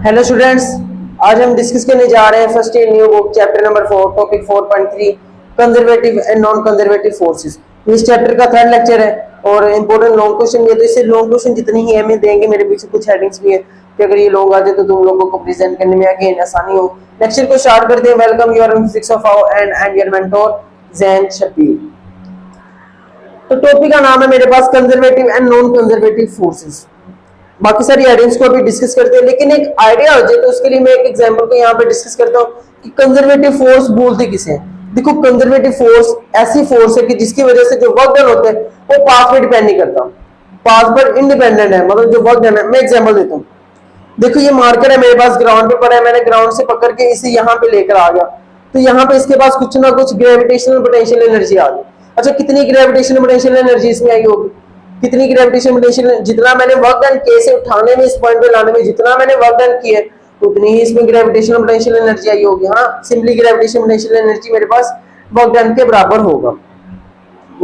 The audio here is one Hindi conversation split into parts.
हेलो स्टूडेंट्स, आज हम डिस्कस करने जा रहे हैं first year new book chapter number 4 topic 4.3 conservative and non conservative forces. इस चैप्टर का थर्ड लेक्चर है और इंपॉर्टेंट लॉन्ग क्वेश्चन भी है। तो इससे लॉन्ग क्वेश्चन जितनी ही अहमियत देंगे, मेरे पीछे कुछ हेडिंग्स भी है कि अगर ये लॉन्ग आ जाए तो तुम लोगों को प्रेजेंट करने में अगेन आसानी हो। लेक्चर को स्टार्ट करते हैं। Welcome you are in physics of our and your mentor Jain Shabir. तो टॉपिक का नाम है मेरे पास conservative and non conservative forces. बाकी सारी हेडिंग्स को अभी डिस्कस करते हैं, लेकिन एक आइडिया हो जाए तो उसके लिए मैं एक एग्जांपल को यहाँ पे डिस्कस करता हूँ कि कंजर्वेटिव फोर्स बोलते किसे हैं। देखो, कंजर्वेटिव फोर्स ऐसी फोर्स है कि जिसकी वजह से जो वर्क डन होता है वो पाथ पे डिपेंड नहीं करता, पाथ पर इंडिपेंडेंट है। मतलब जो वर्क डन है, मैं एग्जांपल देता हूँ। देखो, ये मार्कर है मेरे पास, ग्राउंड पे पड़ा है, मैंने ग्राउंड से पकड़ के इसे यहाँ पे लेकर आ गया, तो यहाँ पे इसके पास कुछ ना कुछ ग्रेविटेशनल पोटेंशियल एनर्जी आ गई। अच्छा, कितनी ग्रेविटेशनल पोटेंशियल एनर्जी इसमें आई होगी? कितनी ग्रेविटेशनल पोटेंशियल, जितना मैंने वर्क डन किया इसे उठाने में, इस पॉइंट पे लाने में जितना मैंने वर्क डन किया उतनी ही इसमें ग्रेविटेशनल पोटेंशियल एनर्जी आई होगी। हाँ, सिंपली ग्रेविटेशनल पोटेंशियल एनर्जी मेरे पास वर्क डन के बराबर होगा।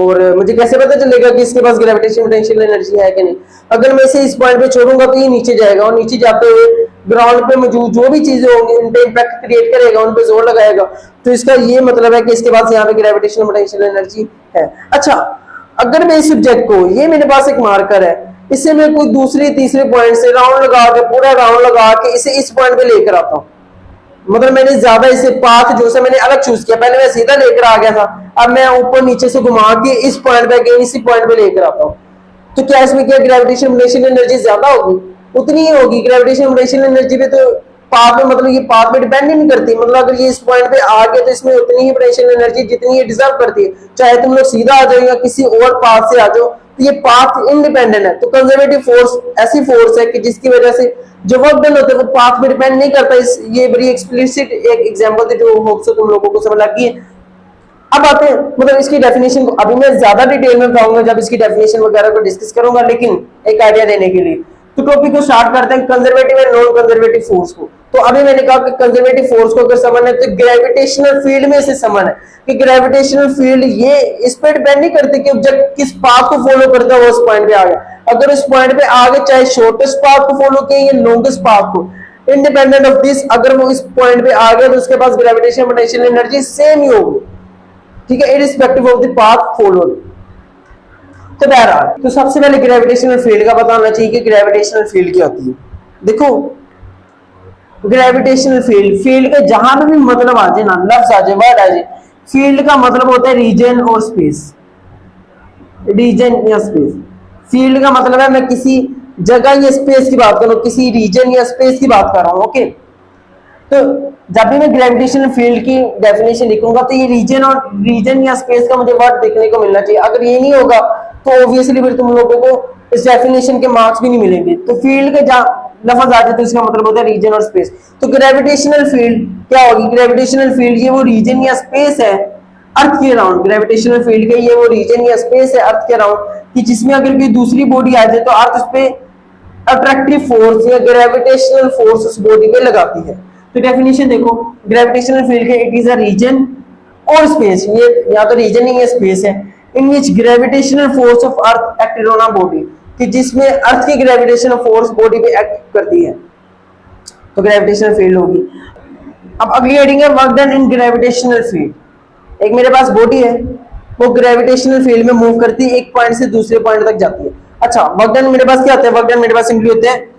और मुझे कैसे पता चलेगा कि इसके पास ग्रेविटेशनल पोटेंशियल एनर्जी है कि नहीं? अगर मैं इसे इस पॉइंट पे छोड़ूंगा तो ये नीचे जाएगा और नीचे जाते हुए ग्राउंड पे मौजूद जो भी चीजें होंगी उन पे इंपैक्ट क्रिएट करेगा, उन पे जोर लगाएगा। तो इसका ये मतलब है कि इसके पास यहाँ पे ग्रेविटेशनल पोटेंशियल एनर्जी है। अच्छा, अगर मैं इस सब्जेक्ट को, ये मेरे पास एक मार्कर है, इसे मैं कोई दूसरी तीसरे पॉइंट से राउंड लगा के, पूरा राउंड लगा के इसे इस पॉइंट पे लेकर आता हूँ, मतलब मैंने ज्यादा इसे पाथ जो से मैंने अलग चूज किया, पहले मैं सीधा लेकर आ गया था, अब मैं ऊपर नीचे से घुमा के इस पॉइंट पे अगेन इसी पॉइंट पे लेकर आता हूँ। तो क्या इसमें क्या ग्रेविटेशनल पोटेंशियल एनर्जी ज्यादा होगी? उतनी ही होगी। ग्रेविटेशनल पोटेंशियल एनर्जी पे तो पाथ में, मतलब ये पाथ पे डिपेंड ही नहीं करती। मतलब अगर ये इस पॉइंट पे आ गए तो इसमें उतनी ही पोटेंशियल एनर्जी जितनी ये डिजर्व करती है, चाहे तुम लोग सीधा आ जाओ या किसी और पाथ से आ जाओ, तो ये पाथ इंडिपेंडेंट है। तो कंजर्वेटिव फोर्स ऐसी फोर्स है कि जिसकी वजह से जो वर्क डन होता है वो पाथ पे डिपेंड नहीं करता। ये बड़ी एक्सप्लिसिट एक एग्जांपल थी जो होप सो तुम लोगों को समझ लगी है। अब आते हैं मतलब इसकी डेफिनेशन को, अभी मैं ज्यादा डिटेल में बताऊंगा जब इसकी डेफिनेशन वगैरह को डिस्कस करूंगा, लेकिन एक आइडिया देने के लिए तो टॉपिक को स्टार्ट करते हैं conservative and non conservative force को। तो अभी मैंने कहा कि कंजर्वेटिव फोर्स को अगर समझना है तो ग्रेविटेशनल फील्ड में से समझना है कि ग्रेविटेशनल फील्ड ये इस पर डिपेंड नहीं करती कि ऑब्जेक्ट किस पाथ को फॉलो करता है वो उस पॉइंट पे आ गया। अगर उस पॉइंट पे आ गए, चाहे शॉर्टेस्ट पाथ को फॉलो किए या लॉन्गेस्ट पाथ को, इंडिपेंडेंट ऑफ दिस, अगर वो इस पॉइंट पे आ गया तो उसके पास ग्रेविटेशनल पोटेंशियल एनर्जी सेम ही होगी, ठीक है, irrespective of the path followed. तो बहरहाल, तो सबसे पहले ग्रेविटेशनल फील्ड का पता होना चाहिए कि ग्रेविटेशनल फील्ड क्या होती है। देखो, ग्रेविटेशनल फील्ड, फील्ड का जहां पे भी मतलब आ जाए ना, लफ्ज आ जाए, वर्ड आ जाए, फील्ड का मतलब होता है रीजन और स्पेस, रीजन या स्पेस। फील्ड का मतलब है मैं किसी जगह या स्पेस की बात कर रहा हूं, किसी रीजन या स्पेस की बात कर रहा हूं। ओके, तो जब भी मैं ग्रेविटेशनल फील्ड की डेफिनेशन लिखूंगा तो ये रीजन या स्पेस का मुझे वर्ड देखने को मिलना चाहिए। अगर ये नहीं होगा तो ऑब्वियसली फिर तुम लोगों को इस डेफिनेशन के मार्क्स भी नहीं मिलेंगे। तो फील्ड के लफ्ज आ जाए तो इसका मतलब होता है रीजन और स्पेस। तो ग्रेविटेशनल फील्ड क्या होगी? ग्रेविटेशनल फील्ड ये वो रीजन या स्पेस है अर्थ के अराउंड। ग्रेविटेशनल फील्ड के ये वो रीजन या स्पेस है अर्थ के अराउंड कि जिसमें अगर कोई दूसरी बॉडी आ जाए तो अर्थ उस पे अट्रैक्टिव फोर्स या ग्रेविटेशनल फोर्स उस बॉडी पे लगाती है। तो डेफिनेशन देखो, ग्रेविटेशनल फील्ड के इट इज अ रीजन और स्पेस, ये या तो रीजन ही या स्पेस है, in which gravitational force of earth acted on a body, कि जिसमें अर्थ की ग्रेविटेशनल फोर्स बॉडी पे एक्ट करती है, तो ग्रेविटेशनल फील्ड होगी। अब अगली हेडिंग है work done in gravitational field. एक मेरे पास बॉडी है, वो ग्रेविटेशनल फील्ड में मूव करती है, एक पॉइंट से दूसरे पॉइंट तक जाती है। अच्छा, वर्क डन मेरे पास क्या होता है? वर्क डन मेरे पास सिंपली होते हैं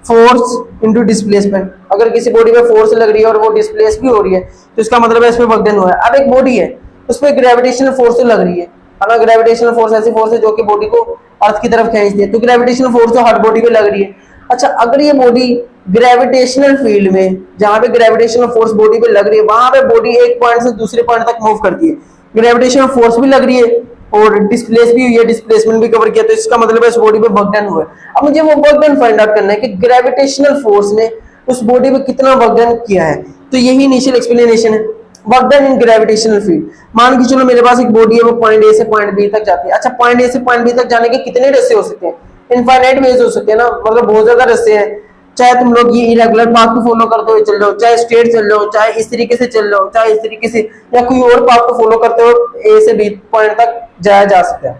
फोर्स इनटू डिस्प्लेसमेंट। अगर किसी बॉडी पे फोर्स लग रही है और वो डिस्प्लेस भी हो रही है तो इसका मतलब है इसमें वर्क डन हुआ है। अब एक बॉडी है, उसमें ग्रेविटेशनल फोर्स लग रही है ना, ग्रेविटेशनल फोर्स ऐसी फोर्स है जो कि बॉडी को अर्थ की तरफ खींचती है, तो ग्रेविटेशनल फोर्स तो हर बॉडी पे लग रही है। अच्छा, अगर ये बॉडी ग्रेविटेशनल फील्ड में, जहां पे ग्रेविटेशनल फोर्स बॉडी पे लग रही है, वहां पे बॉडी एक पॉइंट से दूसरे पॉइंट तक मूव करती है, ग्रेविटेशनल फोर्स भी लग रही है और डिस्प्लेस भी हुई है, डिस्प्लेसमेंट भी कवर किया, तो इसका मतलब है इस बॉडी पे वर्क डन हुआ है। अब मुझे वो वर्क डन फाइंड आउट करना है कि ग्रेविटेशनल फोर्स ने उस बॉडी पे कितना वर्क डन किया है। तो यही इनिशियल एक्सप्लेनेशन है, work done in gravitational field. मान के चलो मेरे पास एक बॉडी है, वो पॉइंट ए से पॉइंट बी तक जाती है। अच्छा, पॉइंट ए से पॉइंट बी तक जाने के कितने रास्ते हो सकते हैं? इनफाइनाइट वेज हो सकते हैं ना, मतलब बहुत ज्यादा रास्ते हैं। चाहे तुम लोग ये इरेगुलर पाथ को फॉलो करते हुए चल रहे हो, चाहे स्ट्रेट चल रहे हो, चाहे इस तरीके से चल रहे हो, चाहे इस तरीके से, या कोई और पाथ को फॉलो करते हो ए से बी पॉइंट तक जाया जा सकता है।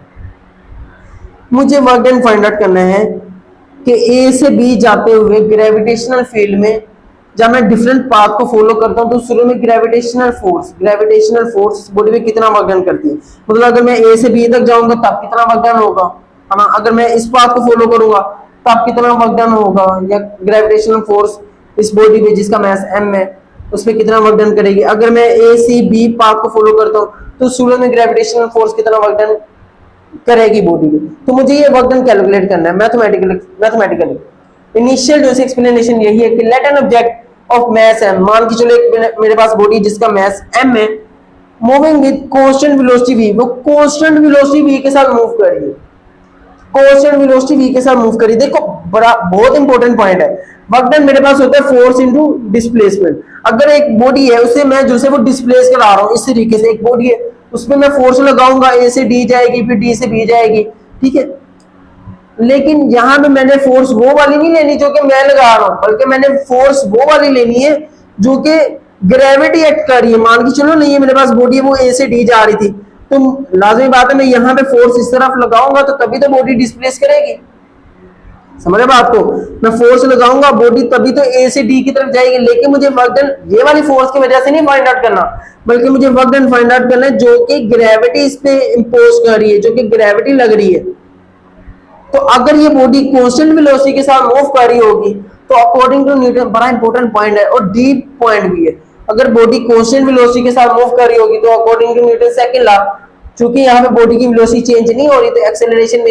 मुझे वर्क डन फाइंड आउट करना है कि ए से बी जाते हुए ग्रेविटेशनल फील्ड में जब मैं डिफरेंट पाथ को फॉलो करता हूँ तो शुरू में ग्रेविटेशनल फोर्स इस बॉडी में कितना वर्क डन करती है, मतलब अगर मैं ए से बी तक जाऊंगा तब कितना वर्क डन होगा, है ना। अगर मैं इस पाथ को फॉलो करूंगा तब कितना वर्क डन होगा, या ग्रेविटेशनल फोर्स इस बॉडी में जिसका मास m है उसमें कितना वर्क डन करेगी। अगर मैं ए सी बी पाथ को फॉलो करता हूँ तो शुरू में ग्रेविटेशनल फोर्स कितना वर्क डन करेगी बॉडी में, तो मुझे ये वर्क डन कैलकुलेट करना है मैथमेटिकली। इनिशियल जो एक्सप्लेनेशन यही है कि let an object of mass m, मान के चलो एक मेरे पास बॉडी जिसका मास m है, moving with constant velocity v, वो कांस्टेंट वेलोसिटी v के साथ मूव कर रही है, कांस्टेंट वेलोसिटी v के साथ मूव कर रही है। देखो बड़ा बहुत इंपॉर्टेंट पॉइंट है, वर्क डन मेरे पास होता है फोर्स इनटू डिस्प्लेसमेंट। अगर एक बॉडी है उसे मैं जो से वो डिस्प्लेस करा रहा हूं, इस तरीके से एक बॉडी है उसमें मैं फोर्स लगाऊंगा, ए से डी जाएगी फिर डी से बी जाएगी, ठीक है। लेकिन यहां पे मैंने फोर्स वो वाली नहीं लेनी जो कि मैं लगा रहा हूं, बल्कि मैंने फोर्स वो वाली लेनी है जो कि ग्रेविटी एक्ट कर रही है। मान के चलो नहीं है मेरे पास बॉडी है वो ए से डी जा रही थी, तो लाजमी बात है मैं यहाँ पे फोर्स इस तरफ लगाऊंगा तो तभी तो बॉडी डिस्प्लेस करेगी, समझ रहे बात को। मैं फोर्स लगाऊंगा बॉडी तभी तो ए से डी की तरफ जाएगी, लेकिन मुझे वर्क डन ये वाली फोर्स की वजह से नहीं फाइंड आउट करना, बल्कि मुझे वर्क डन फाइंड आउट करना है जो कि ग्रेविटी इस पे इंपोज कर रही है, जो कि ग्रेविटी लग रही है। तो अगर ये बॉडी कांस्टेंट वेलोसिटी के साथ मूव कर रही होगी तो अकॉर्डिंग टू न्यूटन, बड़ा इंपॉर्टेंट पॉइंट है और डीप पॉइंट भी है, अगर बॉडी कांस्टेंट वेलोसिटी के साथ मूव कर रही होगी तो according to Newton second law, चूंकि यहाँ पे बॉडी की वेलोसिटी चेंज नहीं हो रही तो एक्सेलरेशन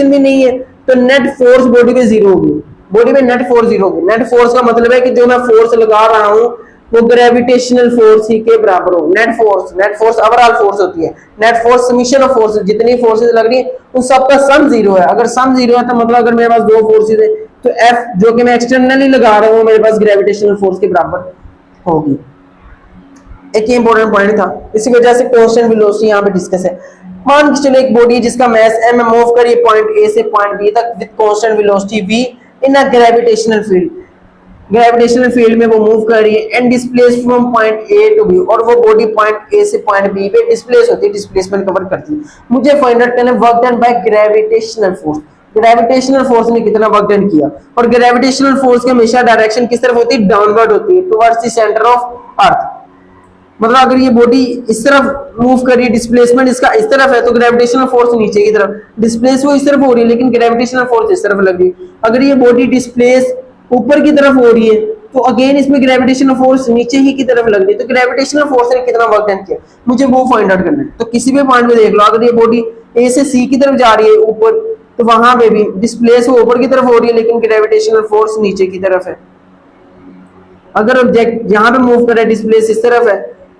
भी नहीं है, तो नेट फोर्स बॉडी में जीरो होगी, बॉडी में नेट फोर्स जीरो होगी। नेट फोर्स का मतलब है कि जो मैं फोर्स लगा रहा हूँ वो ग्रेविटेशनल फोर्स ही के बराबर हो। नेट फोर्स ओवरऑल फोर्स होती है, net force summation of forces, जितनी फोर्सेस लग रही है उन सबका सम जीरो है। अगर सम जीरो है तो मतलब अगर मेरे पास दो फोर्सेस है तो F जो कि मैं एक्सटर्नली लगा रहा हूँ मेरे पास ग्रेविटेशनल फोर्स के बराबर होगी। एक ही इंपॉर्टेंट पॉइंट था, इसी वजह से कांस्टेंट वेलोसिटी यहाँ पे डिस्कस है। मान के चलो एक बॉडी जिसका मास m मूव कर रही है पॉइंट ए से पॉइंट बी तक with constant velocity v in a gravitational field में वो मूव कर रही है and displace from point A to B, और वो बॉडी पॉइंट ए से पॉइंट बी पे डिस्प्लेस होती है, डिस्प्लेसमेंट कवर करती है। मुझे फाइंड आउट करना है work done by gravitational force, gravitational force ने कितना वर्क डन किया। और ग्रेविटेशनल फोर्स की हमेशा डायरेक्शन किस तरफ होती है, डाउनवर्ड होती है, towards the centre of earth. मतलब अगर ये बॉडी इस तरफ मूव कर रही है, डिस्प्लेसमेंट इसका इस तरफ है तो ग्रेविटेशनल फोर्स नीचे की तरफ, डिस्प्लेस वो इस तरफ हो रही है लेकिन ग्रेविटेशनल फोर्स इस तरफ लग रही है। अगर ये बॉडी डिस्प्लेस ऊपर की तरफ हो रही है तो अगेन इसमें ग्रेविटेशनल फोर्स नीचे ही की तरफ लग रही है, तो ग्रेविटेशनल फोर्स ने कितना वर्क डन किया मुझे वो फाइंड आउट करना है। तो किसी भी पॉइंट में देख लो, अगर ये बॉडी ए से सी की तरफ जा रही है ऊपर तो वहां पे भी डिस्प्लेस वो ऊपर की तरफ हो रही है लेकिन ग्रेविटेशनल फोर्स नीचे की तरफ है। अगर ऑब्जेक्ट यहाँ पे मूव कर रहा है डिस्प्लेस इस तरफ है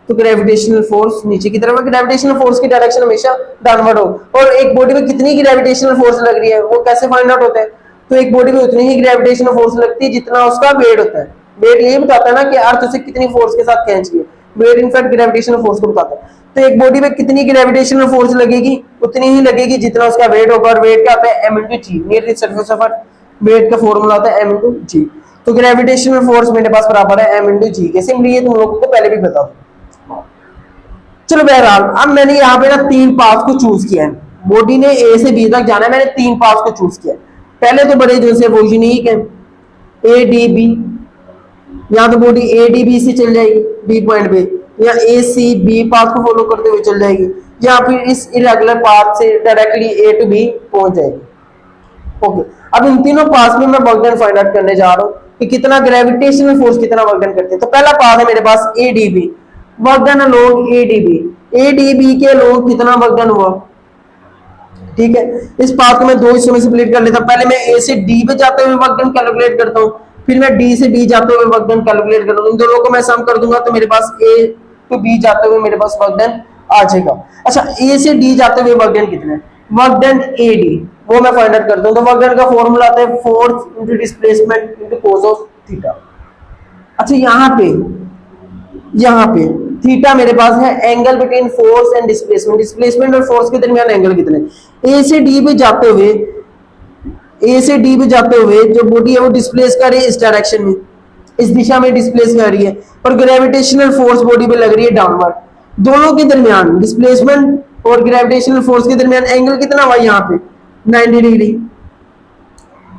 तो ग्रेविटेशनल फोर्स नीचे की तरफ है, ग्रेविटेशनल फोर्स की डायरेक्शन हमेशा डाउनवर्ड हो। और एक बॉडी में कितनी ग्रेविटेशनल फोर्स लग रही है वो कैसे फाइंड आउट होता है, तो एक बॉडी में उतनी ही ग्रेविटेशनल फोर्स लगती है जितना उसका वेट होता है। वेट ये बताता है ना कि अर्थ उसे कितनी फोर्स के साथ खींच रही है, वेट इनफैक्ट ग्रेविटेशनल फोर्स को बताता है। तो एक बॉडी में कितनी ग्रेविटेशनल फोर्स लगेगी उतनी ही लगेगी जितना उसका वेट होगा, और वेट क्या होता है m/g, near the surface of earth. Weight का फॉर्मूला होता है m/g, तो ग्रेविटेशनल फोर्स मेरे पास बराबर है m/g के। सिंपली ये तुम लोगों को पहले भी पता था। चलो बहरहाल अब मैंने यहाँ पे ना तीन पाथ को चूज किया है, बॉडी ने ए से बी तक जाना है, मैंने तीन पाथ को चूज किया है। पहले तो बड़े जो से वो यूनिक है ए डी बी, यहाँ तो बॉडी ए डी बी से चल जाएगी बी पॉइंट पे, या ए सी बी पाथ को फॉलो करते हुए चल जाएगी, या फिर इस इरेगुलर पाथ से डायरेक्टली ए टू बी पहुंच जाएगी। ओके, अब इन तीनों पाथ में मैं वर्क डन फाइंड आउट करने जा रहा हूँ कि कितना ग्रेविटेशनल फोर्स कितना वर्क डन करते हैं। तो पहला पाथ है मेरे पास A D B, work done along A D B, A D B के अलोंग कितना वर्क डन हुआ। ठीक है, इस पाथ को मैं दो हिस्सों में स्प्लिट कर लेता हूं। पहले मैं ए से डी पे जाते हुए वर्क डन कैलकुलेट करता हूं, फिर मैं डी से बी जाते हुए वर्क डन कैलकुलेट करता हूं। इन दोनों को मैं सम कर दूंगा तो मेरे पास ए टू बी जाते हुए मेरे पास वर्क डन आ जाएगा। अच्छा, ए से डी जाते हुए वर्क डन कितना है, वर्क डन ए डी वो मैं फाइंड आउट करता हूं। तो वर्क डन का फॉर्मूला आता है force into displacement into cos of theta. अच्छा, यहाँ पे थीटा मेरे पास है angle between force and displacement, displacement और फोर्स के दरमियान एंगल कितना है। ए से डी पे जाते हुए जो बॉडी है वो डिस्प्लेस कर रही है इस डायरेक्शन में, इस दिशा में डिस्प्लेस कर रही है, और ग्रेविटेशनल फोर्स बॉडी पे लग रही है डाउनवर्ड। दोनों के दरमियान डिस्प्लेसमेंट और ग्रेविटेशनल फोर्स के दरमियान एंगल कितना हुआ यहाँ पे 90 डिग्री।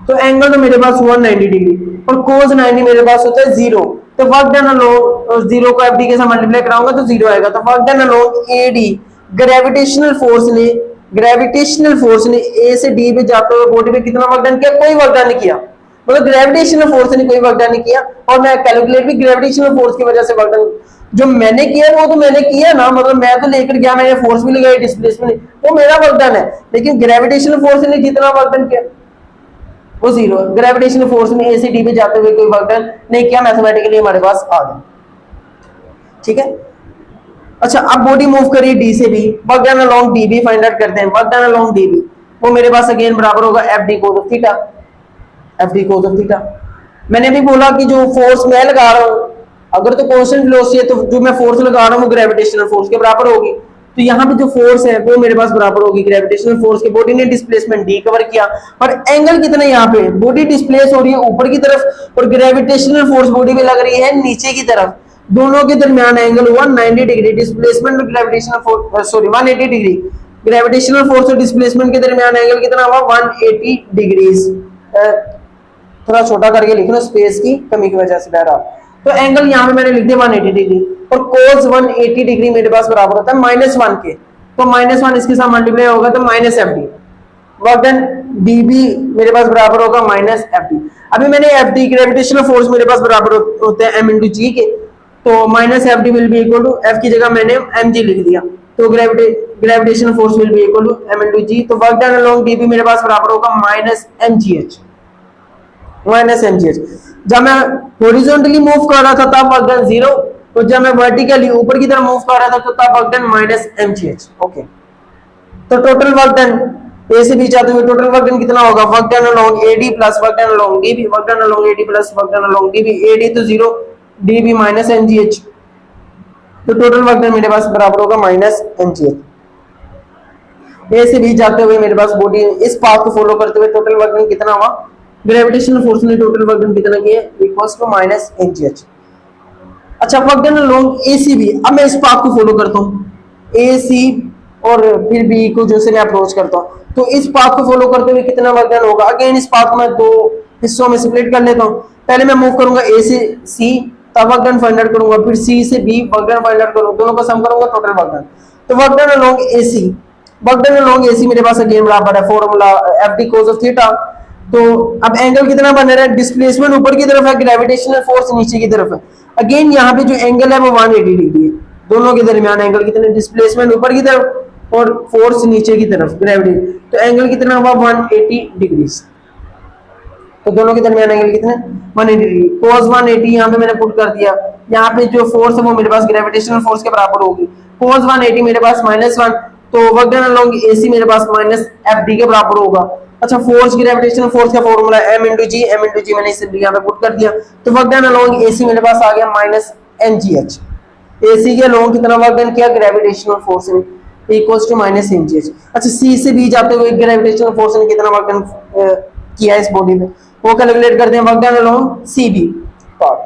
तो एंगल तो मेरे पास हुआ 90 डिग्री। और cos 90 मेरे पास होता है 0। तो वर्क डन अलोंग 0 को एफडी के साथ मल्टीप्लाई कराऊंगा तो 0 आएगा। तो work done along AD, gravitational force ने ए से डी पे जाते हुए बॉडी पे कितना वर्क डन किया? कोई वर्क डन नहीं किया। मतलब ग्रेविटेशनल फोर्स ने कोई वर्क डन नहीं किया, और मैं कैलकुलेट भी ग्रेविटेशनल फोर्स की वजह से वर्क डन जो मैंने किया वो तो मैंने किया ना, मतलब मैं तो लेकर गया, मैंने फोर्स भी लगाई, डिस्प्लेसमेंट, वो मेरा वर्क डन है। लेकिन ग्रेविटेशनल फोर्स ने जितना वर्क डन किया वो 0। ग्रेविटेशनल फोर्स ने ए से डी पे जाते हुए कोई वर्क डन नहीं किया, मैथमेटिकली हमारे पास आ गया। ठीक है। अच्छा, अब बॉडी मूव करिए डी से B, work done along DB find out करते हैं। वर्क डन अलोंग डीबी वो मेरे पास अगेन बराबर होगा FD cos of theta, FD cos of theta. मैंने भी बोला कि जो फोर्स मैं लगा रहा हूं, अगर तो कांस्टेंट वेलोसिटी है तो जो मैं फोर्स लगा रहा हूं वो ग्रेविटेशनल फोर्स के बराबर होगी। तो यहाँ पे जो फोर्स है वो मेरे पास बराबर होगी ग्रेविटेशनल फोर्स के। बॉडी ने डिस्प्लेसमेंट डी कवर किया, और एंगल कितना, यहाँ पे बॉडी डिस्प्लेस हो रही है ऊपर की तरफ और ग्रेविटेशनल फोर्स बॉडी पे लग रही है नीचे की तरफ। दोनों के दरमियान एंगल हुआ 90 डिग्री। डिस्प्लेसमेंट में gravitational force, sorry 180 degree, gravitational force और डिस्प्लेसमेंट के दरमियान एंगल कितना हुआ? 180 डिग्रीज। थोड़ा छोटा करके लिखना, स्पेस की कमी की वजह से बहरहाल। तो एंगल यहाँ पे मैंने लिख दिया 180 डिग्री, और cos 180 डिग्री मेरे पास बराबर होता है -1 के। तो -1 इसके साथ मल्टीप्लाई होगा तो -FD। वर्क डन dB मेरे पास बराबर होगा -FD। अभी मैंने FD ग्रेविटेशनल फोर्स मेरे पास बराबर होते हैं m × g के, तो -FD will be equal to, F की जगह मैंने mg लिख दिया, तो gravitational force will be equal to m × g। तो वर्क डन अलोंग dB मेरे पास बराबर होगा -mgh। जब मैं हॉरिजॉन्टली मूव कर रहा था तब वर्क डन 0, और जब मैं वर्टिकली ऊपर की तरफ मूव कर रहा था तो तब वर्क डन -mgh। ओके, तो टोटल वर्क डन ए से बी जाते हुए टोटल वर्क डन कितना होगा? Work done along AD plus work done along DB, work done along AD plus work done along DB, AD तो 0, डीबी -mgh। तो टोटल वर्क डन मेरे पास बराबर होगा -mgh। ए से बी जाते हुए मेरे पास बॉडी इस पाथ को फॉलो करते हुए टोटल वर्क डन कितना हुआ? ग्रेविटेशनल फोर्स ने टोटल वर्क डन कितना किया? Equals to -mgh। अच्छा, वर्क डन अलोंग एसीबी, अब मैं इस पाथ को फॉलो करता हूं एसी और फिर बी को जो से मैं अप्रोच करता हूं, तो इस पाथ को फॉलो करते हुए कितना वर्क डन होगा? अगेन इस पाथ को मैं दो हिस्सों में स्प्लिट कर लेता हूं। पहले मैं मूव करूंगा ए से सी, तब वर्क डन फाइंड आउट करूंगा, फिर सी से B work done find out करूंगा, दोनों को सम करूंगा, टोटल वर्क डन। तो work done along AC, work done along AC मेरे पास अगेन बराबर है formula FD cos of theta. तो अब एंगल कितना बन रहा है? डिस्प्लेसमेंट ऊपर की तरफ है, ग्रेविटेशनल फोर्स नीचे की तरफ है। अगेन यहाँ पे जो एंगल है वो 180 डिग्री है, दोनों के दरमियान एंगल कितने? डिस्प्लेसमेंट ऊपर की तरफ और फोर्स नीचे की तरफ, ग्रेविटी, तो एंगल कितना हुआ? 180 डिग्री। तो दोनों के दरमियान एंगल कितने? 180 डिग्री। cos 180 यहाँ पे मैंने पुट कर दिया, यहाँ पे जो फोर्स है वो मेरे पास ग्रेविटेशनल फोर्स के बराबर होगी। cos 180 मेरे पास -1, तो वर्क डन अलोंग एसी मेरे पास -FD के बराबर होगा। अच्छा, फोर्स ग्रेविटेशनल फोर्स का फॉर्मूला m × g मैंने इसे यहाँ पे पुट कर दिया, तो वर्क डन अलोंग एसी मेरे पास आ गया -mgh। एसी के अलोंग कितना वर्क डन किया? ग्रेविटेशनल फोर्स ने इक्वल्स टू -mgh। अच्छा, सी से बी जाते हुए ग्रेविटेशनल फोर्स ने कितना वर्क डन किया इस बॉडी में, वो कैलकुलेट करते हैं। Work done along CB part.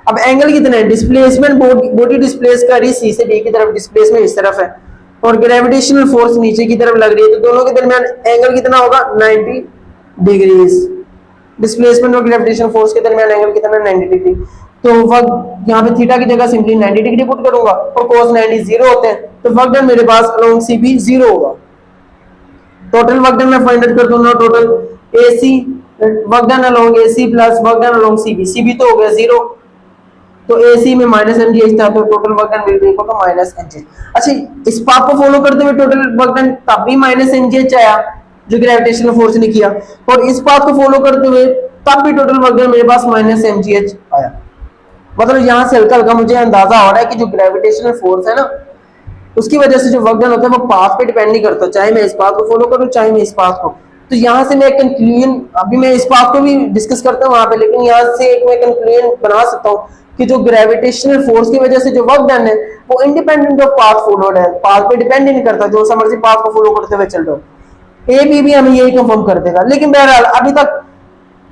अब एंगल कितना है? डिस्प्लेसमेंट, बॉडी डिस्प्लेस कर रही सी से डी की तरफ, डिस्प्लेसमेंट इस तरफ है और ग्रेविटेशनल फोर्स नीचे की तरफ लग रही है, तो दोनों के दरमियान एंगल कितना होगा? 90 डिग्रीज। डिस्प्लेसमेंट और ग्रेविटेशनल फोर्स के दरमियान एंगल कितना? 90 डिग्री। तो वर्क यहाँ पे थीटा की जगह सिंपली 90 डिग्री पुट करूंगा, और cos 90 0 होते हैं, तो वर्क डन मेरे पास अलोंग सीबी 0 होगा। टोटल वर्क डन मैं फाइंड आउट कर दूंगा, total AC work done along AC plus work done along CB, CB तो हो गया 0, तो एसी में -mgh था, तो total work done will be equal to -mgh। अच्छा, इस पाथ को फॉलो करते हुए टोटल वर्क डन तब भी -mgh आया जो ग्रेविटेशनल फोर्स ने किया, और इस पाथ को फॉलो करते हुए तब भी टोटल वर्क डन मेरे पास -mgh आया। मतलब यहाँ से हल्का हल्का मुझे अंदाजा हो रहा है कि जो ग्रेविटेशनल फोर्स है ना, उसकी वजह से जो वर्क डन होता है वो पाथ पे डिपेंड नहीं करता, चाहे मैं इस पाथ को फॉलो करूं चाहे मैं इस पाथ को। तो यहाँ से मैं कंक्लूजन, अभी मैं इस पाथ को भी डिस्कस करता हूँ वहां पे, लेकिन यहाँ से एक मैं कंक्लूजन बना सकता हूँ कि जो ग्रेविटेशनल फोर्स की वजह से जो वर्क डन है वो इंडिपेंडेंट ऑफ पाथ फॉलोड है, पाथ पे डिपेंड ही नहीं करता, जो सा मर्जी पाथ को फॉलो करते हुए चल रहा हो। ए बी भी हमें यही कंफर्म कर देगा। लेकिन बहरहाल अभी तक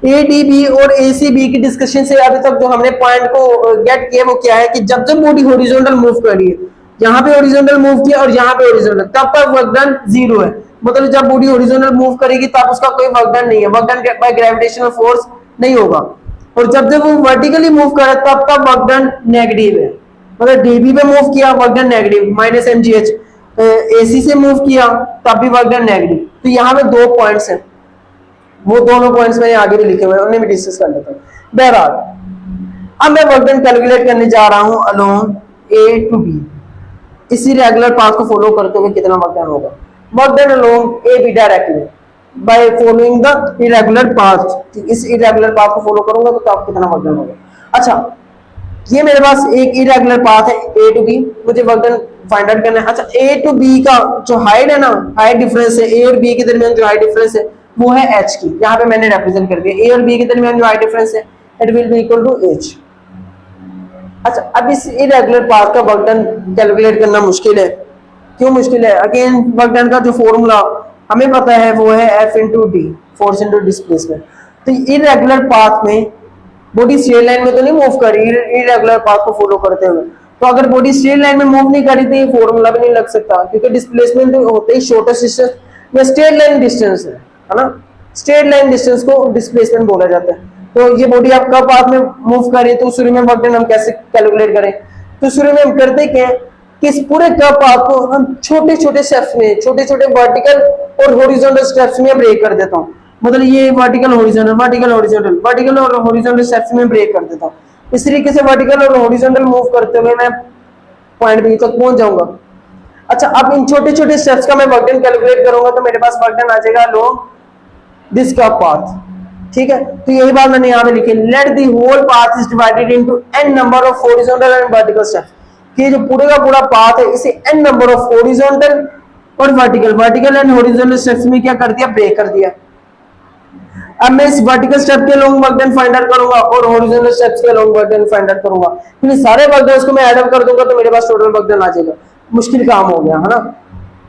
ए डी बी और ए सी बी की डिस्कशन से अभी तक जो हमने पॉइंट को गेट किया वो क्या है कि जब जब बॉडी हॉरिजॉन्टल मूव कर रही है, यहाँ पे हॉरिजॉन्टल मूव किया और यहाँ पे हॉरिजॉन्टल, तब तक वर्क डन 0 है। मतलब जब बॉडी हॉरिजॉन्टल मूव करेगी तब उसका कोई वर्क डन नहीं है, work done by gravitational force नहीं होगा। और जब जब वो वर्टिकली मूव करे तब तब वर्क डन नेगेटिव है, मतलब डीबी पे मूव किया work done negative minus mgh, AC से मूव किया तब भी वर्क डन नेगेटिव। तो यहाँ पे 2 पॉइंट्स हैं, वो दोनों पॉइंट्स मैंने आगे भी लिखे हुए हैं, उन्हें भी डिस्कस कर लेता हूँ। बहरहाल अब मैं वर्क डन कैलकुलेट करने जा रहा हूँ अलोंग ए टू बी, इसी रेगुलर पाथ को फॉलो करते हुए कितना वर्क डन होगा। Work done along A be directly by following the irregular path, इस इरेगुलर पाथ को फॉलो करूंगा तो तब कितना वर्क डन होगा। अच्छा ये मेरे पास एक इरेगुलर पाथ है ए टू बी, मुझे वर्क डन फाइंड आउट करना है। अच्छा ए टू बी का जो हाइट है ना, हाइट डिफरेंस है ए और बी के दरमियान जो हाइट डिफरेंस है वो है h की, यहाँ पे मैंने रिप्रेजेंट कर दिया। ए और बी के दरमियान जो हाइट डिफरेंस है it will be equal to h। अच्छा अब इस इरेगुलर पाथ का वर्क डन कैलकुलेट करना मुश्किल है, क्यों मुश्किल है? अगेन वर्क डन का जो फॉर्मूला हमें पता है वो है F into D, force into displacement. तो इरेगुलर पाथ में बॉडी स्ट्रेट लाइन में तो नहीं मूव करी, इरेगुलर पाथ को फॉलो करते हुए, तो अगर बॉडी स्ट्रेट लाइन में मूव नहीं करी तो ये फॉर्मूला भी नहीं लग सकता, क्योंकि डिस्प्लेसमेंट तो होते ही शॉर्टेस्ट डिस्टेंस या स्ट्रेट लाइन डिस्टेंस है ना, स्ट्रेट लाइन डिस्टेंस को डिस्प्लेसमेंट बोला जाता है। तो ये बॉडी आप कब पाथ में मूव करे तो शुरू में वर्क डन हम कैसे कैलकुलेट करें? तो शुरू में हम करते क्या है कि इस पूरे कर्व पाथ को हम छोटे छोटे स्टेप्स में, छोटे छोटे वर्टिकल और हॉरिजॉन्टल स्टेप्स में ब्रेक कर देता हूँ। मतलब ये vertical horizontal vertical horizontal vertical और हॉरिजॉन्टल स्टेप्स में ब्रेक कर देता हूँ। इस तरीके से वर्टिकल और हॉरिजॉन्टल मूव करते हुए मैं पॉइंट बी तक पहुंच जाऊंगा। अच्छा अब इन छोटे छोटे स्टेप्स का मैं वर्क डन कैलकुलेट करूंगा तो मेरे पास वर्क डन आ जाएगा अलोंग दिस कर्व पाथ, ठीक है। तो यही बात मैंने यहाँ पे लिखी, let the whole path is divided into n number of horizontal and vertical steps, कि जो पूरे का पूरा पाथ है इसे n नंबर ऑफ हॉरिजॉन्टल और वर्टिकल एंड हॉरिजॉन्टल स्टेप्स में क्या कर दिया, ब्रेक कर दिया। अब मैं इस वर्टिकल स्टेप के long work done find out करूंगा और हॉरिजॉन्टल स्टेप्स के long work done find out करूंगा, फिर सारे वर्क डन को मैं ऐड अप कर दूंगा तो मेरे पास टोटल वर्क डन आ जाएगा। मुश्किल काम हो गया है ना,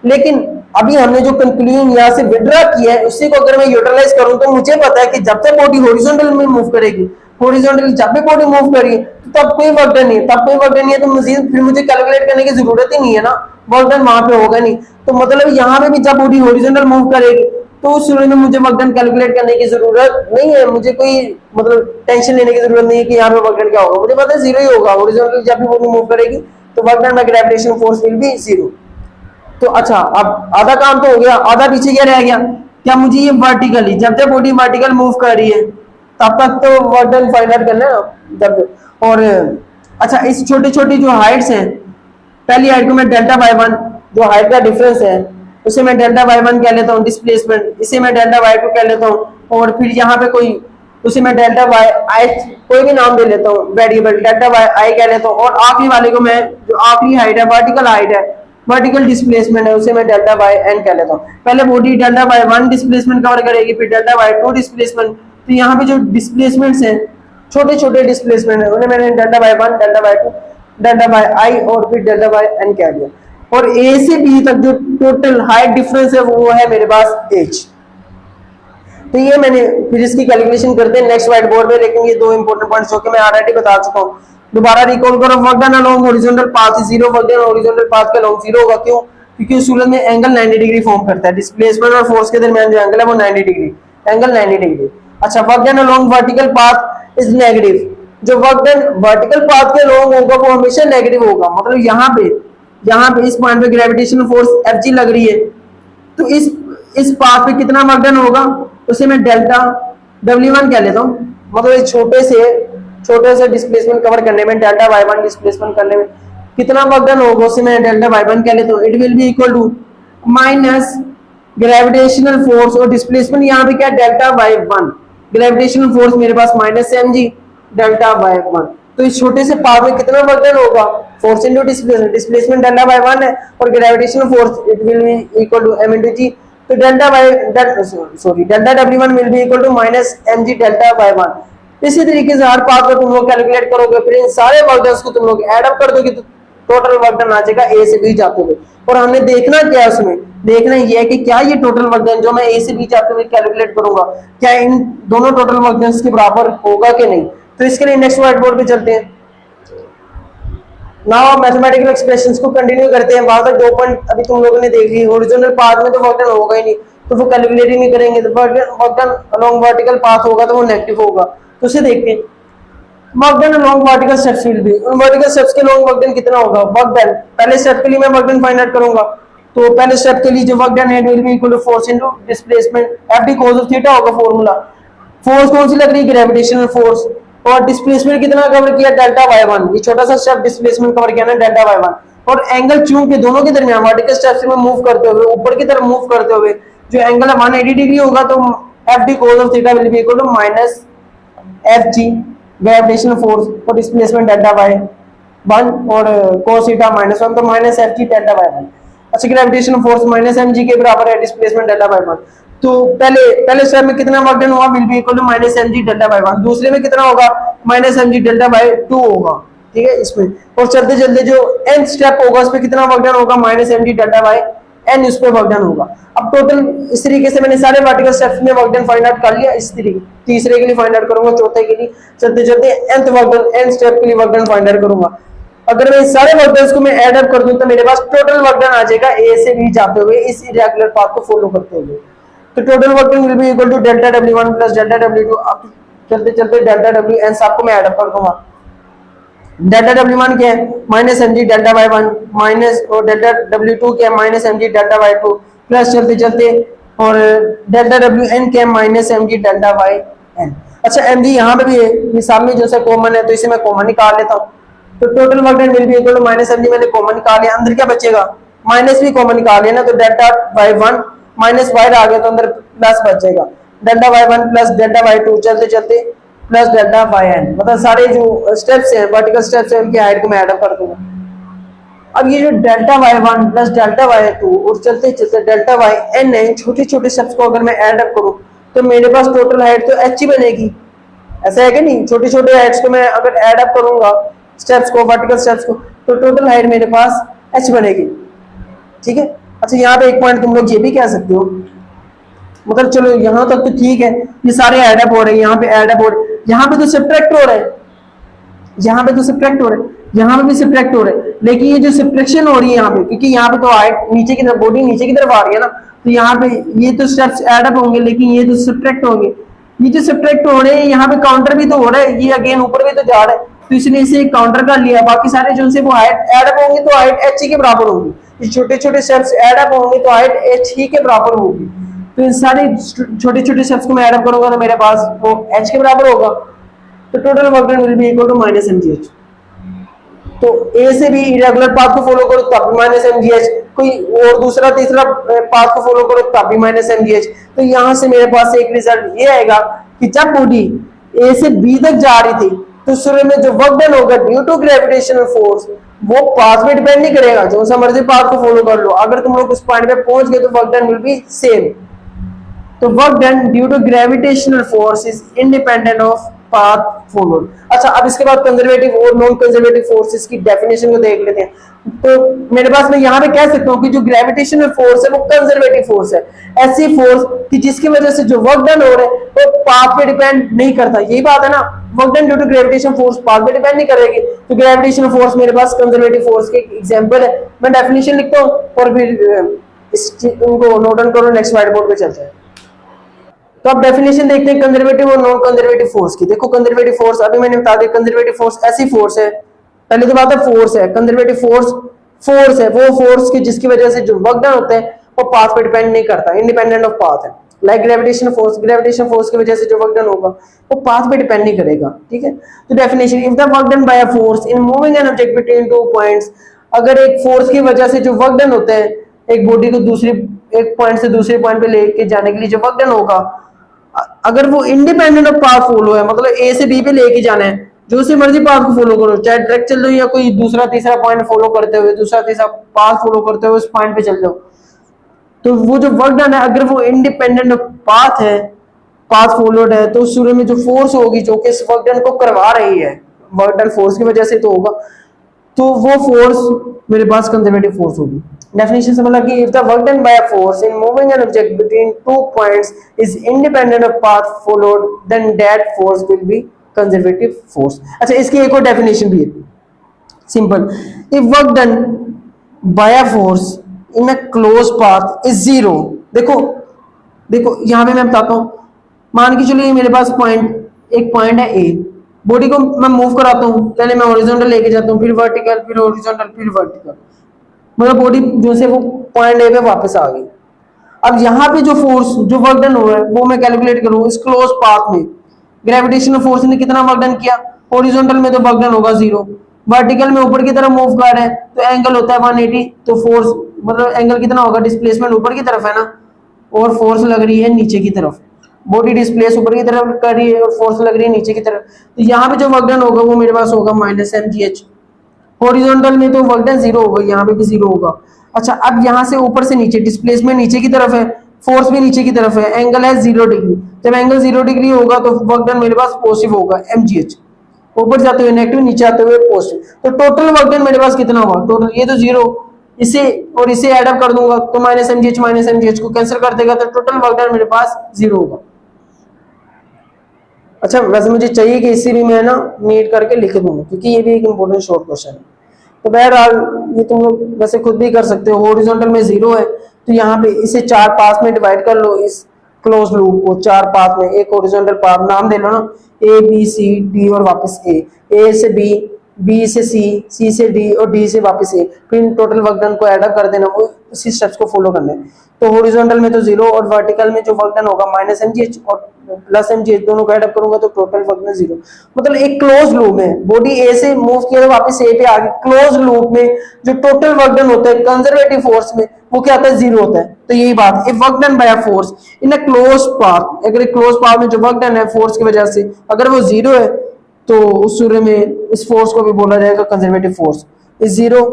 लेकिन अभी हमने जो कंक्लूजन यहाँ से विड्रॉ किया है उसी को अगर मैं यूटिलाइज करूं तो मुझे पता है कि जब तक बॉडी हॉरिजॉन्टल में मूव करेगी, हॉरिजॉन्टल जब भी बॉडी मूव करेगी तो तब कोई वर्क डन नहीं है, तब कोई वर्क डन नहीं है तो मजीद फिर मुझे कैलकुलेट करने की जरूरत ही नहीं है ना, वर्क डन वहां पे होगा नहीं। तो मतलब यहाँ पे भी जब बॉडी हॉरिजॉन्टल मूव करेगी तो उस में मुझे वर्क डन कैलकुलेट करने की जरूरत नहीं है, मुझे कोई मतलब टेंशन लेने की जरूरत नहीं है कि यहाँ पे वर्क डन क्या होगा, मुझे पता है जीरो ही होगा। हॉरिजॉन्टल जब भी बॉडी मूव करेगी तो work done by gravitational force will B zero. तो अच्छा अब आधा काम तो हो गया, आधा पीछे क्या रह गया, क्या मुझे ये वर्टिकली जब तक बॉडी वर्टिकल मूव कर रही है तब तक तो वर्क डन फाइंड आउट करना है जब। और अच्छा इस छोटी छोटी जो हाइट्स हैं, पहली हाइट को मैं डेल्टा बाय 1 जो हाइट का डिफरेंस है उसे मैं डेल्टा बाय 1 कह लेता हूँ, डिस्प्लेसमेंट इसे मैं डेल्टा बाय 2 कह लेता हूँ, और फिर यहाँ पे कोई उसे मैं डेल्टा बाय आई कोई भी नाम दे लेता हूँ, वेरिएबल डेल्टा बाय आई कह लेता हूँ, और आखिरी वाले को मैं जो आखिरी हाइट है वर्टिकल हाइट है वर्टिकल डिस्प्लेसमेंट है उसे मैं डेल्टा बाय एन कह लेता हूँ। पहले body delta by 1 displacement cover करेगी, फिर डेल्टा बाय 2 डिस्प्लेसमेंट। तो यहाँ पे जो डिस्प्लेसमेंट्स हैं छोटे छोटे डिस्प्लेसमेंट है उन्हें मैंने delta by 1 delta by 2 delta by I और फिर डेल्टा बाय एन कह दिया। और ए से बी तक जो टोटल हाइट डिफरेंस है वो है मेरे पास एच। तो ये मैंने फिर इसकी कैलकुलेशन करते हैं नेक्स्ट व्हाइट बोर्ड पे, लेकिन ये दो इंपॉर्टेंट पॉइंट्स जो कि मैं ऑलरेडी बता चुका हूँ। दोबारा रिकॉल करो, work done along horizontal path zero, work done horizontal path के अलोंग जीरो होगा। क्यों? क्योंकि उस सूरत में एंगल 90 डिग्री फॉर्म करता है, डिस्प्लेसमेंट और फोर्स के दरमियान जो एंगल है वो 90 डिग्री, एंगल 90 डिग्री। अच्छा work done along vertical path is negative, जो वर्क डन वर्टिकल पाथ के अलोंग होगा वो हमेशा नेगेटिव होगा। मतलब यहाँ पे इस पॉइंट पे ग्रेविटेशनल फोर्स Fg लग रही है, तो इस पाथ पे कितना वर्क डन होगा उसे मैं डेल्टा W1 कह लेता हूँ। मतलब इस छोटे से डिस्प्लेसमेंट कवर करने में, डेल्टा y1 डिस्प्लेसमेंट करने में कितना वर्क डन होगा उसे मैं डेल्टा y1 कह लेता हूँ। It will be equal to minus gravitational force और डिस्प्लेसमेंट यहाँ पे क्या डेल्टा y1, ग्रेविटेशनल फोर्स मेरे पास माइनस mg डेल्टा y1। तो इस छोटे से पाथ में कितना वर्क डन होगा, force into displacement delta y1 है और gravitational force it will be equal to m into g। तो delta w1 will be equal to minus mg delta y1। इसी तरीके से हर पाथ को तुम लोग कैलकुलेट करोगे, फिर इन सारे वर्क डन को तुम लोग ऐड अप कर दोगे तो टोटल वर्क डन आ जाएगा ए से बी जाते हुए। और हमने देखना क्या है उसमें, देखना ये है कि क्या ये टोटल वर्क डन जो मैं ए से बी जाते हुए कैलकुलेट करूंगा क्या इन दोनों टोटल वर्क डन के बराबर होगा कि नहीं। तो इसके लिए नेक्स्ट व्हाइट बोर्ड पे चलते हैं। नाउ मैथमेटिकल एक्सप्रेशंस को कंटिन्यू करते हैं। वहां तक दो पॉइंट अभी तुम लोगों ने देख ली, हॉरिजॉन्टल पाथ में तो वर्क डन होगा ही नहीं तो वो कैलकुलेट ही नहीं करेंगे, तो work done along vertical path होगा तो वो नेगेटिव होगा। तो उसे देखते हैं। Work done along vertical steps will be, उन वर्टिकल स्टेप्स के लॉन्ग वर्क डन कितना होगा, वर्क डन पहले स्टेप के लिए मैं वर्क डन फाइंड आउट करूंगा, तो पहले स्टेप के लिए जो वर्क डन है will be equal to force into displacement F D cos of theta होगा फॉर्मूला। फोर्स कौन सी लग रही है, ग्रेविटेशनल फोर्स, और डिस्प्लेसमेंट कितना कवर किया, डेल्टा y1, ये छोटा सा स्टेप डिस्प्लेसमेंट कवर किया ना डेल्टा y1, और एंगल चूंकि दोनों के दरमियान वर्टिकल स्टेप से मैं मूव करते हुए ऊपर की तरफ मूव करते हुए जो एंगल है 180 डिग्री होगा, तो F D cos of theta will be equal to minus F G gravitational force और डिस्प्लेसमेंट डेल्टा y1 और cos थीटा -1, तो माइनस एफ जी डेल्टा y1। अच्छा, gravitational force minus M G के बराबर है डिस्प्लेसमेंट डेल्टा y1, तो पहले स्टेप में कितना वर्क डन हुआ, will be equal to minus M G delta y1, दूसरे में कितना होगा, minus M G delta y2 होगा, ठीक है इसमें, और चलते चलते जो nth स्टेप होगा उस पे कितना वर्क डन होगा, minus M G delta yn उस पे वर्क डन होगा। अब टोटल इस तरीके से मैंने सारे वर्टिकल स्टेप्स में वर्क डन फाइंड आउट कर लिया, इस तरीके तीसरे के लिए फाइंड आउट करूंगा, चौथे के लिए चलते चलते nth work done nth step के लिए वर्क डन फाइंड आउट करूंगा। अगर मैं इस सारे वर्क डन को मैं ऐड अप कर दूं तो मेरे पास टोटल वर्क डन आ जाएगा ए से बी जाते हुए इस इरेगुलर पाथ को फॉलो करते हुए, तो total work done will be equal to delta w1 plus delta w2, अब चलते चलते डेल्टा wn सबको मैं ऐड अप कर दूंगा। डेल्टा w1 क्या है, minus M G delta y1 minus, और डेल्टा w2 क्या है, minus M G delta y2 plus चलते चलते, और डेल्टा wn क्या है, minus M G delta yn। अच्छा, एम जी यहाँ पे भी है, ये सामने जो सा कॉमन है तो इसे मैं कॉमन निकाल लेता हूँ, तो total work done will be equal to minus M G मैंने कॉमन निकाल लिया, अंदर क्या बचेगा, माइनस भी कॉमन निकाल लिया ना, तो डेल्टा y1 माइनस y आ गया तो अंदर प्लस बचेगा, delta y1 plus delta y2 चलते चलते प्लस डेल्टा yn, मतलब सारे जो स्टेप्स हैं वर्टिकल स्टेप्स हैं उनकी हाइट को मैं ऐड अप कर दूंगा। अब ये जो delta y1 plus delta y2 और चलते चलते डेल्टा yn है, छोटे छोटे स्टेप्स को अगर मैं ऐड अप करूं तो मेरे पास टोटल हाइट तो h ही बनेगी, ऐसा है कि नहीं, छोटे छोटे हाइट्स को मैं अगर ऐड अप करूंगा स्टेप्स को वर्टिकल स्टेप्स को तो टोटल हाइट मेरे पास h बनेगी, ठीक है। अच्छा, यहाँ पे एक पॉइंट तुम लोग ये भी कह सकते हो, मतलब चलो यहाँ तक तो ठीक है, ये सारे ऐड अप हो रहे हैं, यहाँ पे ऐड अप हो रहे हैं, यहाँ पे तो सब्ट्रैक्ट हो रहा है, यहाँ पे तो सब्ट्रैक्ट हो रहा है, यहाँ पे भी सब्ट्रैक्ट हो रहा है, लेकिन ये जो सब्ट्रैक्शन हो रही है यहाँ पे, क्योंकि यहाँ पे तो हाइट नीचे की तरफ, बॉडी नीचे की तरफ आ रही है ना, तो यहाँ पे ये तो स्टेप्स ऐड अप होंगे लेकिन ये तो सब्ट्रैक्ट होंगे, ये जो सब्ट्रैक्ट हो रहे हैं यहाँ पे काउंटर भी तो हो रहा है, ये अगेन ऊपर भी तो जा रहा है, तो इसलिए इसे काउंटर कर लिया, बाकी सारे जो से वो हाइट ऐड अप होंगे तो हाइट h के बराबर होगी, ये छोटे छोटे स्टेप्स ऐड अप होंगे तो हाइट h ही के बराबर होगी, तो इन सारे छोटे छोटे स्टेप्स को मैं ऐड अप करूंगा तो मेरे पास वो h के बराबर होगा, तो total work done will be equal to minus mgh। तो a से भी इरेगुलर पाथ को फॉलो करो तब भी माइनस mgh, कोई और दूसरा तीसरा पाथ को फॉलो करो तब भी माइनस mgh, तो यहाँ से मेरे पास एक रिजल्ट ये आएगा कि जब बॉडी a से b तक जा रही थी तो शुरू में जो वर्क डन होगा ड्यू टू ग्रेविटेशनल फोर्स वो पाथ पे डिपेंड नहीं करेगा, जो सा मर्जी पाथ को फॉलो कर लो, अगर तुम लोग उस पॉइंट पे पहुंच गए तो work done will be same. तो work done due to gravitational force is independent of path followed. अच्छा, अब इसके बाद कंजर्वेटिव और नॉन कंजर्वेटिव फोर्सेस की डेफिनेशन को देख लेते हैं। तो मेरे पास मैं यहाँ पे कह सकता हूँ कि जो ग्रेविटेशनल फोर्स है वो कंजर्वेटिव फोर्स है, ऐसी फोर्स कि जिसकी वजह से जो वर्क डन हो रहा है वो पाथ पे डिपेंड नहीं करता, यही बात है ना, work done due to gravitation force path पे डिपेंड नहीं करेगी, तो ग्रेविटेशनल फोर्स मेरे पास कंजर्वेटिव फोर्स के एग्जांपल है। मैं डेफिनेशन लिखता हूँ और फिर उनको नोट डाउन करो, नेक्स्ट व्हाइट बोर्ड पे चलते हैं। तो अब डेफिनेशन देखते हैं कंजर्वेटिव और नॉन कंजर्वेटिव फोर्स की। देखो कंजर्वेटिव फोर्स अभी मैंने बता दिया, कंजर्वेटिव फोर्स ऐसी फोर्स है, पहले तो बात है फोर्स है, कंजर्वेटिव फोर्स है वो फोर्स की जिसकी वजह से जो वर्क डन होता है वो पाथ पे डिपेंड नहीं करता, इंडिपेंडेंट ऑफ पाथ है। लाइक ग्रेविटेशन फोर्स की वजह से जो वर्क डन होगा वो पाथ पे डिपेंड नहीं करेगा, ठीक है। तो definition, if the work done by a force in moving an object between two points, अगर एक फोर्स की वजह से जो वर्क डन होता है एक बॉडी को दूसरी एक पॉइंट से दूसरे पॉइंट पे लेके जाने के लिए जो वर्क डन होगा, अगर वो इंडिपेंडेंट ऑफ पाथ फॉलो है, मतलब ए से बी पे लेके जाना है, जो से मर्जी पाथ को फॉलो करो, चाहे डायरेक्ट चल रहे हो या कोई दूसरा तीसरा पॉइंट फॉलो करते हुए, दूसरा तीसरा पाथ फॉलो करते हुए उस पॉइंट पे चल जाओ, तो वो जो वर्क डन है अगर वो इंडिपेंडेंट ऑफ पाथ है, पाथ फॉलोड है, तो शुरू में जो फोर्स होगी जो कि इस वर्क डन को करवा रही है, वर्क डन फोर्स की वजह से तो होगा, तो वो फोर्स मेरे पास कंजर्वेटिव फोर्स होगी। डेफिनेशन से मतलब कि if the work done by a force in moving an object between two points is independent of path followed then that force will be conservative force. अच्छा, इसकी एक और डेफिनेशन भी है simple, if work done by a force in a close path is zero. देखो यहाँ पे मैं बताता हूँ, मान के चलो ये मेरे पास एक पॉइंट है ए, बॉडी को मैं मूव कराता हूँ, पहले मैं हॉरिजॉन्टल लेके जाता हूँ, फिर वर्टिकल, फिर हॉरिजॉन्टल, फिर वर्टिकल, मतलब बॉडी जो से वो पॉइंट ए पे वापस आ गई। अब यहाँ पे जो फोर्स, जो वर्क डन हुआ है वो मैं कैलकुलेट करूँ इस क्लोज पाथ में। ग्रेविटेशनल फोर्स ने कितना वर्क डन किया, हॉरिजॉन्टल में तो वर्क डन होगा 0, वर्टिकल में ऊपर की तरफ मूव कर रहे हैं तो एंगल होता है 180, तो फोर्स मतलब एंगल कितना होगा, डिस्प्लेसमेंट ऊपर की तरफ है ना, और फोर्स लग रही है नीचे की तरफ, बॉडी डिस्प्लेस ऊपर की तरफ कर रही है और फोर्स लग रही है नीचे की तरफ, तो यहाँ पे जो वर्क डन होगा वो मेरे पास होगा -mgh। हॉरिजॉन्टल में तो वर्क डन 0 होगा, यहाँ पे भी 0 होगा। अच्छा, अब यहाँ से ऊपर से नीचे डिस्प्लेसमेंट नीचे की तरफ है, फोर्स भी नीचे की तरफ है, एंगल है 0 डिग्री, जब एंगल 0 डिग्री होगा तो वर्क डन मेरे पास पॉजिटिव होगा mgh, ऊपर जाते हुए नेगेटिव, नीचे आते हुए पॉजिटिव, तो टोटल वर्क डन मेरे पास कितना होगा, टोटल ये तो 0, इसे और इसे ऐड अप कर दूंगा तो -mgh को कैंसिल कर देगा, तो टोटल वर्क डन मेरे पास 0 होगा। अच्छा, वैसे मुझे चाहिए कि इसे भी मैं ना नीट करके लिख दूंगा क्योंकि ये भी एक इंपॉर्टेंट शॉर्ट क्वेश्चन है। तो बहरहाल ये तुम लोग वैसे खुद भी कर सकते हो, हॉरिजॉन्टल में 0 है तो यहाँ पे इसे 4 पार्ट में डिवाइड कर लो, इस क्लोज लूप को 4 पार्ट में, एक हॉरिजॉन्टल पार्ट नाम दे लो ना ए बी सी डी और वापस ए से बी, बी से सी से डी और डी से वापस ए, फिर टोटल वर्क डन को ऐड अप कर देना, वो उसी स्टेप्स को फॉलो करना है। तो हॉरिजॉन्टल में तो 0 और वर्टिकल में जो वर्क डन होगा -mgh और +mgh दोनों को ऐड अप करूंगा तो टोटल वर्क डन 0। मतलब एक क्लोज लूप में बॉडी ए से मूव किया तो वापस ए पे आ गई, क्लोज लूप में जो टोटल वर्क डन होता है कंजर्वेटिव फोर्स में वो क्या होता है, 0 होता है। तो यही बात, if work done by a force in a close path, अगर एक क्लोज पाथ में जो वर्क डन है फोर्स की वजह से अगर वो 0 है तो उस सूर्य में इस फोर्स को भी बोला जाएगा कंजर्वेटिव फोर्स। इस 0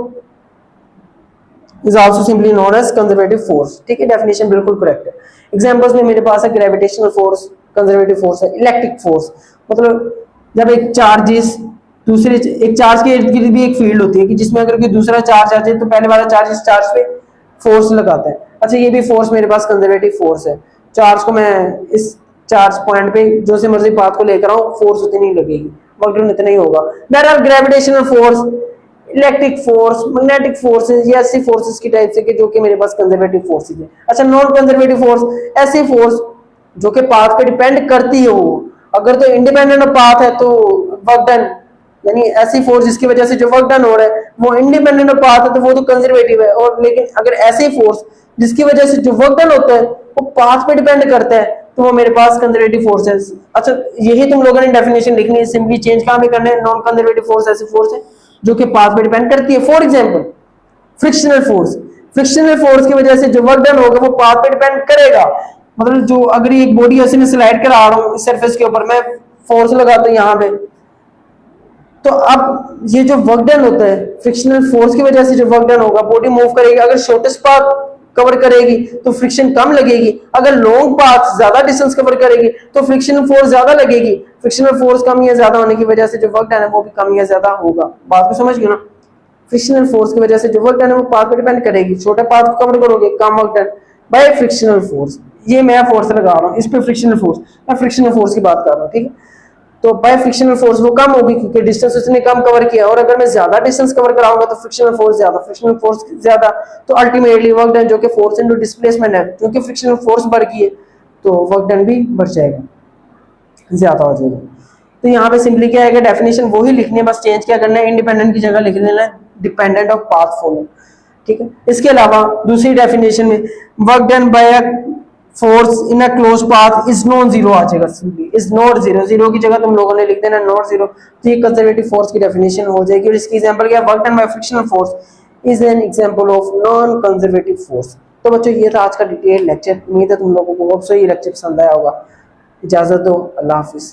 is also simply known as conservative force। ठीक है, डेफिनेशन बिल्कुल करेक्ट है। एग्जांपल्स में मेरे पास है ग्रेविटेशनल फोर्स, कंजर्वेटिव फोर्स है, इलेक्ट्रिक फोर्स, मतलब जब एक चार्जेस दूसरे एक चार्ज के इर्द गिर्द भी एक फील्ड होती है कि जिसमें अगर कोई दूसरा चार्ज आ जाए तो पहले वाला चार्ज इस चार्ज पे फोर्स लगाता है। अच्छा, ये भी फोर्स मेरे पास कंजर्वेटिव फोर्स है, चार्ज को मैं इस चार्ज पॉइंट पे जो से मर्जी पाथ को लेकर आऊं फोर्स उतनी नहीं लगेगी, वर्क डन इतना ही होगा। बहरहाल gravitational force, electric force, magnetic forces, ये ऐसी फोर्सेस की टाइप से कि जो कि मेरे पास कंजर्वेटिव फोर्सेस है। अच्छा, नॉन कंजर्वेटिव फोर्स ऐसी फोर्स जो कि पाथ पे डिपेंड करती है, वो अगर तो इंडिपेंडेंट ऑफ पाथ है तो वर्क डन, यानी ऐसी फोर्स जिसकी वजह से जो वर्क डन हो रहा है वो इंडिपेंडेंट ऑफ पाथ है तो वो तो कंजर्वेटिव है। और लेकिन अगर ऐसी फोर्स जिसकी वजह से जो वर्क डन होता है वो पाथ पे डिपेंड करता है तो वो मेरे पास कंजर्वेटिव फोर्स है। अच्छा, यही तुम लोगों ने डेफिनेशन लिखनी है, सिंपली चेंज कहां पे करना है, नॉन कंजर्वेटिव फोर्स ऐसी फोर्स है जो कि पाथ पे डिपेंड करती है। For example frictional force, frictional force की वजह से जो वर्क डन होगा वो पाथ पे डिपेंड करेगा। मतलब जो अगर एक बॉडी ऐसे में स्लाइड करा रहा हूं इस सरफेस के ऊपर, मैं फोर्स लगाता हूं यहाँ पे, तो अब ये जो वर्क डन होता है फ्रिक्शनल फोर्स की वजह से जो वर्क डन होगा, बॉडी मूव करेगी, अगर शॉर्टेस्ट पाथ कवर करेगी तो फ्रिक्शन कम लगेगी, अगर लॉन्ग पाथ ज्यादा डिस्टेंस कवर करेगी तो फ्रिक्शनल फोर्स ज्यादा लगेगी। फ्रिक्शनल फोर्स कम या ज्यादा होने की वजह से जो वर्क डन है वो भी कम या ज्यादा होगा। बात को समझ गए ना, फ्रिक्शनल फोर्स की वजह से जो वर्क डन है वो पाथ पर डिपेंड करेगी, छोटे पाथ को कवर करोगे कम work done by frictional force. ये मैं फोर्स लगा रहा हूँ इस पे फ्रिक्शनल फोर्स, मैं फ्रिक्शनल फोर्स की बात कर रहा हूँ, ठीक है। तो बाय फ्रिक्शनल फोर्स वो कम होगी क्योंकि डिस्टेंस उसने कम कवर किया, और अगर मैं ज्यादा डिस्टेंस कवर कराऊंगा तो फ्रिक्शनल फोर्स ज्यादा, फ्रिक्शनल फोर्स ज्यादा तो अल्टीमेटली वर्क डन जो कि फोर्स इनटू डिस्प्लेसमेंट है, क्योंकि फ्रिक्शनल फोर्स बढ़ गई है तो वर्क डन भी बढ़ जाएगा, ज्यादा हो जाएगा। तो यहाँ पे सिंपली क्या है, डेफिनेशन वही लिखनी है, बस चेंज क्या करना है, इंडिपेंडेंट की जगह लिख लेना है डिपेंडेंट ऑफ पाथ फॉलो, ठीक है। इसके अलावा दूसरी डेफिनेशन में work done by force in a close path is non zero आ जाएगा, simply is not zero, zero की जगह तुम लोगों ने लिख देना नॉट जीरो, तो ये कंजर्वेटिव फोर्स की डेफिनेशन हो जाएगी। और इसकी एग्जांपल क्या है, work done by frictional force is an example of non conservative force. तो बच्चों ये था आज का डिटेल लेक्चर, उम्मीद है तुम लोगों को बहुत सही लेक्चर पसंद आया होगा। इजाजत दो, अल्लाह हाफिज।